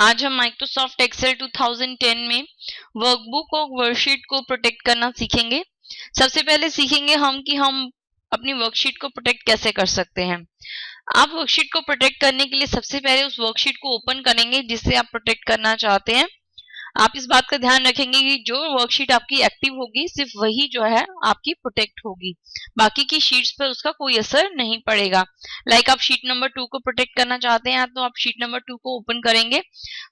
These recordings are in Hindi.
आज हम माइक्रोसॉफ्ट एक्सेल 2010 में वर्कबुक और वर्कशीट को प्रोटेक्ट करना सीखेंगे। सबसे पहले सीखेंगे हम कि हम अपनी वर्कशीट को प्रोटेक्ट कैसे कर सकते हैं। आप वर्कशीट को प्रोटेक्ट करने के लिए सबसे पहले उस वर्कशीट को ओपन करेंगे जिससे आप प्रोटेक्ट करना चाहते हैं। आप इस बात का ध्यान रखेंगे कि जो वर्कशीट आपकी एक्टिव होगी सिर्फ वही जो है आपकी प्रोटेक्ट होगी, बाकी की शीट्स पर उसका कोई असर नहीं पड़ेगा। लाइक आप शीट नंबर 2 को प्रोटेक्ट करना चाहते हैं तो आप शीट नंबर 2 को ओपन करेंगे।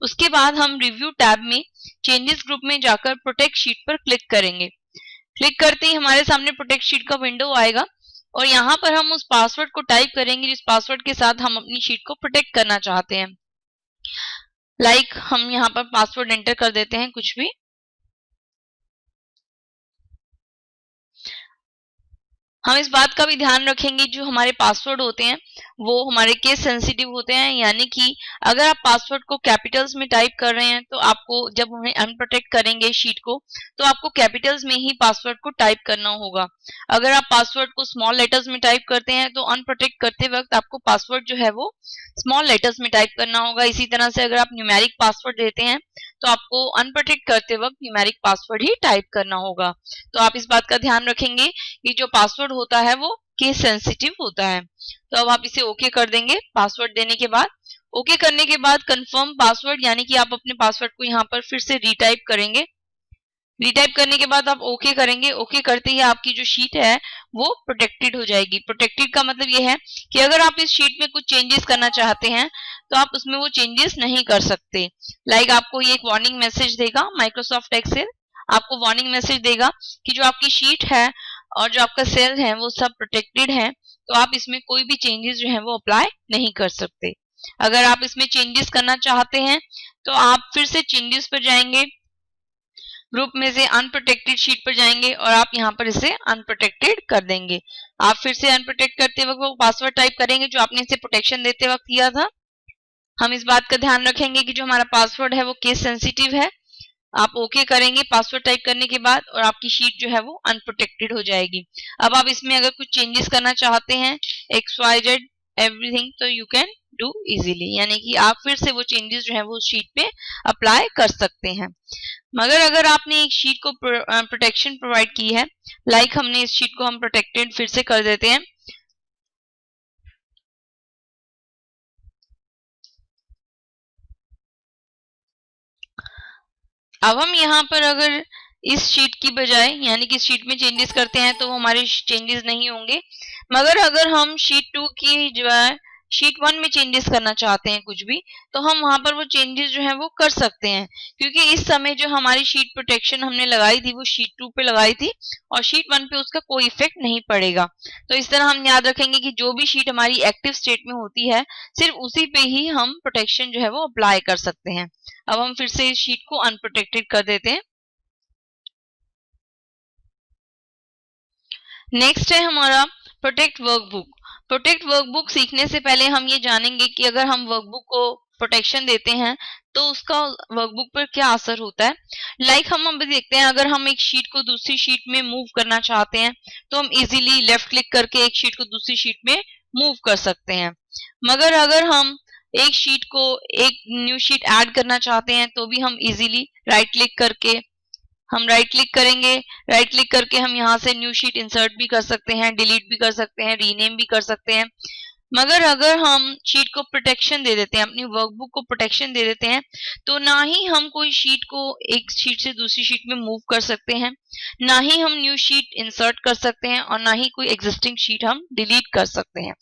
उसके बाद हम रिव्यू टैब में चेंजेस ग्रुप में जाकर प्रोटेक्ट शीट पर क्लिक करेंगे। क्लिक करते ही हमारे सामने प्रोटेक्ट शीट का विंडो आएगा और यहाँ पर हम उस पासवर्ड को टाइप करेंगे जिस पासवर्ड के साथ हम अपनी शीट को प्रोटेक्ट करना चाहते हैं। लाइक हम यहाँ पर पासवर्ड एंटर कर देते हैं कुछ भी। हम इस बात का भी ध्यान रखेंगे जो हमारे पासवर्ड होते हैं वो हमारे केस सेंसिटिव होते हैं, यानी कि अगर आप पासवर्ड को कैपिटल्स में टाइप कर रहे हैं तो आपको जब हमें अनप्रोटेक्ट करेंगे शीट को तो आपको कैपिटल्स में ही पासवर्ड को टाइप करना होगा। अगर आप पासवर्ड को स्मॉल लेटर्स में टाइप करते हैं तो अनप्रोटेक्ट करते वक्त आपको पासवर्ड जो है वो स्मॉल लेटर्स में टाइप करना होगा। इसी तरह से अगर आप न्यूमेरिक पासवर्ड देते हैं तो आपको अनप्रोटेक्ट करते वक्त न्यूमेरिक पासवर्ड ही टाइप करना होगा। तो आप इस बात का ध्यान रखेंगे कि जो पासवर्ड होता है वो केस सेंसिटिव होता है। तो अब आप इसे ओके कर देंगे। पासवर्ड देने के बाद ओके करने के बाद कंफर्म पासवर्ड, यानी कि आप अपने पासवर्ड को यहाँ पर फिर से रीटाइप करेंगे। रीटाइप करने के बाद आप ओके करेंगे। ओके करते ही आपकी जो शीट है वो प्रोटेक्टेड हो जाएगी। प्रोटेक्टेड का मतलब ये है कि अगर आप इस शीट में कुछ चेंजेस करना चाहते हैं तो आप उसमें वो चेंजेस नहीं कर सकते। लाइक आपको ये एक वार्निंग मैसेज देगा, माइक्रोसॉफ्ट एक्सेल आपको वार्निंग मैसेज देगा कि जो आपकी शीट है और जो आपका सेल है वो सब प्रोटेक्टेड है, तो आप इसमें कोई भी चेंजेस जो है वो अप्लाई नहीं कर सकते। अगर आप इसमें चेंजेस करना चाहते हैं तो आप फिर से चेंजेस पर जाएंगे, ग्रुप में से अनप्रोटेक्टेड शीट पर जाएंगे और आप यहाँ पर इसे अनप्रोटेक्टेड कर देंगे। आप फिर से अनप्रोटेक्ट करते वक्त वो पासवर्ड टाइप करेंगे जो आपने इसे प्रोटेक्शन देते वक्त किया था। हम इस बात का ध्यान रखेंगे कि जो हमारा पासवर्ड है वो केस सेंसिटिव है। आप ओके करेंगे पासवर्ड टाइप करने के बाद और आपकी शीट जो है वो अनप्रोटेक्टेड हो जाएगी। अब आप इसमें अगर कुछ चेंजेस करना चाहते हैं XYZ एवरीथिंग तो यू कैन डू इजीली, यानी कि आप फिर से वो चेंजेस जो है वो शीट पे अप्लाई कर सकते हैं। मगर अगर आपने एक शीट को प्रोटेक्शन प्रोवाइड की है, लाइक हमने इस शीट को हम प्रोटेक्टेड फिर से कर देते हैं। अब हम यहाँ पर अगर इस शीट की बजाय यानी कि शीट में चेंजेस करते हैं तो हमारे चेंजेस नहीं होंगे। मगर अगर हम शीट 2 की जो है शीट 1 में चेंजेस करना चाहते हैं कुछ भी, तो हम वहां पर वो चेंजेस जो है वो कर सकते हैं, क्योंकि इस समय जो हमारी शीट प्रोटेक्शन हमने लगाई थी वो शीट 2 पे लगाई थी और शीट 1 पे उसका कोई इफेक्ट नहीं पड़ेगा। तो इस तरह हम याद रखेंगे कि जो भी शीट हमारी एक्टिव स्टेट में होती है सिर्फ उसी पे ही हम प्रोटेक्शन जो है वो अप्लाई कर सकते हैं। अब हम फिर से इस शीट को अनप्रोटेक्टेड कर देते हैं। नेक्स्ट है हमारा प्रोटेक्ट वर्कबुक। प्रोटेक्ट वर्कबुक सीखने से पहले हम ये जानेंगे कि अगर हम वर्कबुक को प्रोटेक्शन देते हैं तो उसका वर्कबुक पर क्या असर होता है। लाइक हम अभी देखते हैं, अगर हम एक शीट को दूसरी शीट में मूव करना चाहते हैं तो हम इजीली लेफ्ट क्लिक करके एक शीट को दूसरी शीट में मूव कर सकते हैं। मगर अगर हम एक शीट को एक न्यू शीट ऐड करना चाहते हैं तो भी हम इजीली राइट क्लिक करके हम राइट क्लिक करेंगे। राइट क्लिक करके हम यहाँ से न्यू शीट इंसर्ट भी कर सकते हैं, डिलीट भी कर सकते हैं, रीनेम भी कर सकते हैं। मगर अगर हम शीट को प्रोटेक्शन दे देते हैं, अपनी वर्कबुक को प्रोटेक्शन दे देते हैं, तो ना ही हम कोई शीट को एक शीट से दूसरी शीट में मूव कर सकते हैं, ना ही हम न्यू शीट इंसर्ट कर सकते हैं और ना ही कोई एग्जिस्टिंग शीट हम डिलीट कर सकते हैं।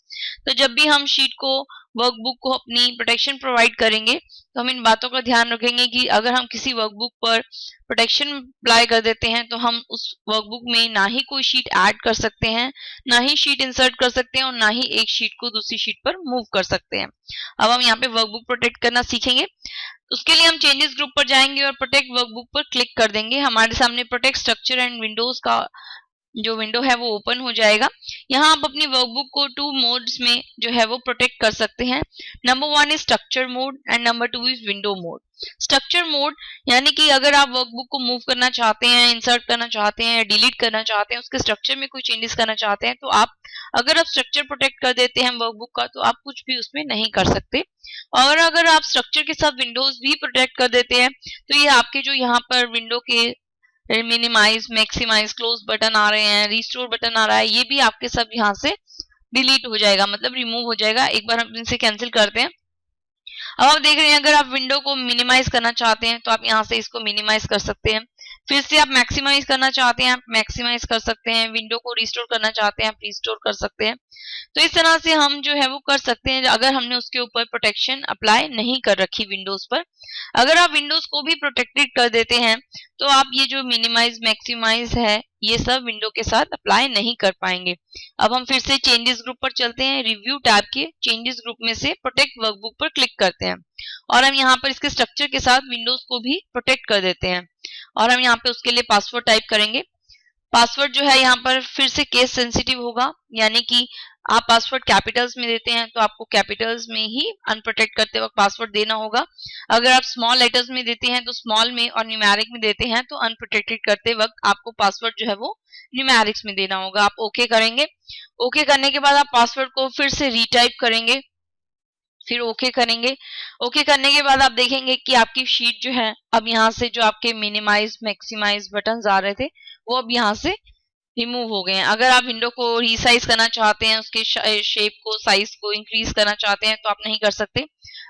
तो जब भी हम शीट को वर्कबुक को अपनी प्रोटेक्शन प्रोवाइड करेंगे तो हम इन बातों का ध्यान रखेंगे कि अगर हम किसी वर्कबुक पर प्रोटेक्शन अप्लाई कर देते हैं तो हम उस वर्कबुक में ना ही कोई शीट ऐड कर सकते हैं, ना ही शीट इंसर्ट कर सकते हैं और ना ही एक शीट को दूसरी शीट पर मूव कर सकते हैं। अब हम यहाँ पे वर्कबुक प्रोटेक्ट करना सीखेंगे। उसके लिए हम चेंजेस ग्रुप पर जाएंगे और प्रोटेक्ट वर्कबुक पर क्लिक कर देंगे। हमारे सामने प्रोटेक्ट स्ट्रक्चर एंड विंडोज का जो विंडो है वो ओपन हो जाएगा। यहाँ आप अपनी वर्कबुक को 2 मोड्स में जो है वो प्रोटेक्ट कर सकते हैं। Number 1 is structure mode and number 2 is window mode. Structure mode यानी कि अगर आप वर्कबुक को मूव करना चाहते हैं, इंसर्ट करना चाहते हैं, डिलीट करना चाहते हैं, उसके स्ट्रक्चर में कोई चेंजेस करना चाहते हैं तो आप अगर आप स्ट्रक्चर प्रोटेक्ट कर देते हैं वर्कबुक का तो आप कुछ भी उसमें नहीं कर सकते। और अगर आप स्ट्रक्चर के साथ विंडोज भी प्रोटेक्ट कर देते हैं तो ये आपके जो यहाँ पर विंडो के मिनिमाइज, मैक्सिमाइज, क्लोज बटन आ रहे हैं, रिस्टोर बटन आ रहा है, ये भी आपके सब यहाँ से डिलीट हो जाएगा, मतलब रिमूव हो जाएगा। एक बार हम इनसे कैंसिल करते हैं। अब आप देख रहे हैं अगर आप विंडो को मिनिमाइज करना चाहते हैं तो आप यहाँ से इसको मिनिमाइज कर सकते हैं। फिर से आप मैक्सिमाइज करना चाहते हैं आप मैक्सिमाइज कर सकते हैं। विंडो को रिस्टोर करना चाहते हैं आप रिस्टोर कर सकते हैं। तो इस तरह से हम जो है वो कर सकते हैं अगर हमने उसके ऊपर प्रोटेक्शन अप्लाई नहीं कर रखी विंडोज पर। अगर आप विंडोज को भी प्रोटेक्टेड कर देते हैं तो आप ये जो मिनिमाइज, मैक्सिमाइज है, ये सब विंडो के साथ अप्लाई नहीं कर पाएंगे। अब हम फिर से चेंजेस ग्रुप पर चलते हैं। रिव्यू टैब के चेंजेस ग्रुप में से प्रोटेक्ट वर्कबुक पर क्लिक करते हैं और हम यहाँ पर इसके स्ट्रक्चर के साथ विंडोज को भी प्रोटेक्ट कर देते हैं। और हम यहाँ पे उसके लिए पासवर्ड टाइप करेंगे। पासवर्ड जो है यहाँ पर फिर से केस सेंसिटिव होगा, यानी कि आप पासवर्ड कैपिटल्स में देते हैं तो आपको कैपिटल्स में ही अनप्रोटेक्ट करते वक्त पासवर्ड देना होगा। अगर आप स्मॉल लेटर्स में देते हैं तो स्मॉल में, और न्यूमेरिक में देते हैं तो अनप्रोटेक्टेड करते वक्त आपको पासवर्ड जो है वो न्यूमेरिक्स में देना होगा। आप ओके करेंगे। ओके करने के बाद आप पासवर्ड को फिर से रीटाइप करेंगे, फिर ओके करेंगे। ओके करने के बाद आप देखेंगे कि आपकी शीट जो है अब यहाँ से जो आपके मिनिमाइज, मैक्सिमाइज बटन्स आ रहे थे वो अब यहाँ से रिमूव हो गए हैं। अगर आप विंडो को रीसाइज करना चाहते हैं, उसके शेप को, साइज को इंक्रीज करना चाहते हैं तो आप नहीं कर सकते।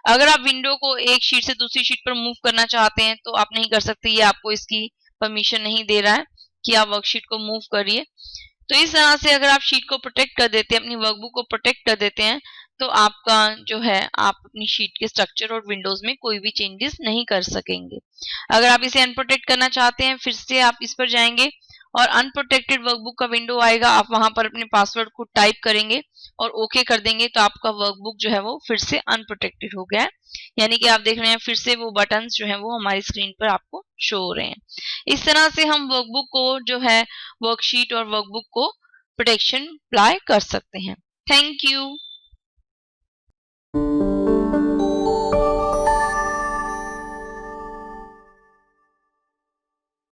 अगर आप विंडो को एक शीट से दूसरी शीट पर मूव करना चाहते हैं तो आप नहीं कर सकते, ये आपको इसकी परमिशन नहीं दे रहा है कि आप वर्कशीट को मूव करिए। तो इस तरह से अगर आप शीट को प्रोटेक्ट कर देते हैं, अपनी वर्कबुक को प्रोटेक्ट कर देते हैं तो आपका जो है आप अपनी शीट के स्ट्रक्चर और विंडोज में कोई भी चेंजेस नहीं कर सकेंगे। अगर आप इसे अनप्रोटेक्ट करना चाहते हैं फिर से आप इस पर जाएंगे और अनप्रोटेक्टेड वर्कबुक का विंडो आएगा। आप वहां पर अपने पासवर्ड को टाइप करेंगे और ओके कर देंगे तो आपका वर्कबुक जो है वो फिर से अनप्रोटेक्टेड हो गया है। यानी कि आप देख रहे हैं फिर से वो बटन्स जो है वो हमारी स्क्रीन पर आपको शो हो रहे हैं। इस तरह से हम वर्कबुक को जो है वर्कशीट और वर्कबुक को प्रोटेक्शन अप्लाई कर सकते हैं। Thank you.